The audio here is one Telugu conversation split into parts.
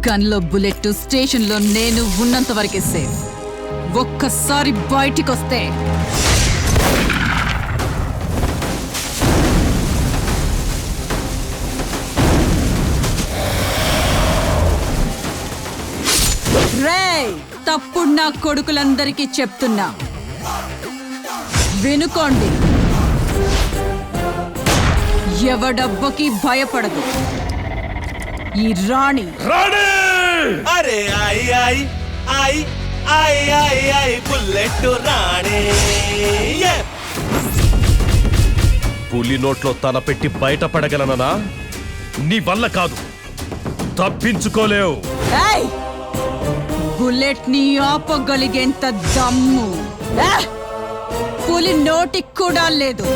గన్లో బుల్లెట్ స్టేషన్లో నేను ఉన్నంత వరకే సేఫ్. ఒక్కసారి బయటికొస్తే రేయ్, తప్పుడు నా కొడుకులందరికీ చెప్తున్నా, వినుకోండి. ఎవడబ్బకి భయపడదు ఈ రాణి. అరే ఐ ఐ ఐ ఐ ఐ ఐ బుల్లెట్ రాణి. పులి నోట్లో తల పెట్టి బయటపడగలననా? నీ వల్ల కాదు, తప్పించుకోలేవు. బుల్లెట్ ని ఆపగలిగేంత దమ్ము పులి నోటికి కూడా లేదు.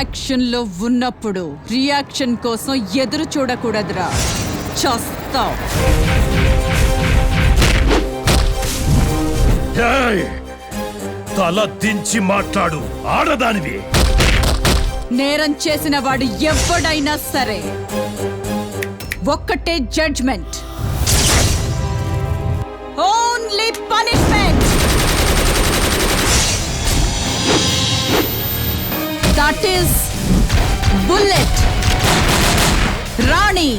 యాక్షన్లో ఉన్నప్పుడు రియాక్షన్ కోసం ఎదురు చూడకూడదురా, చస్తావ్. తల దించి మాట్లాడు, ఆడదానివి. నేరం చేసిన వాడు ఎవడైనా సరే ఒక్కటే judgment, only punishment. That is bullet Rani.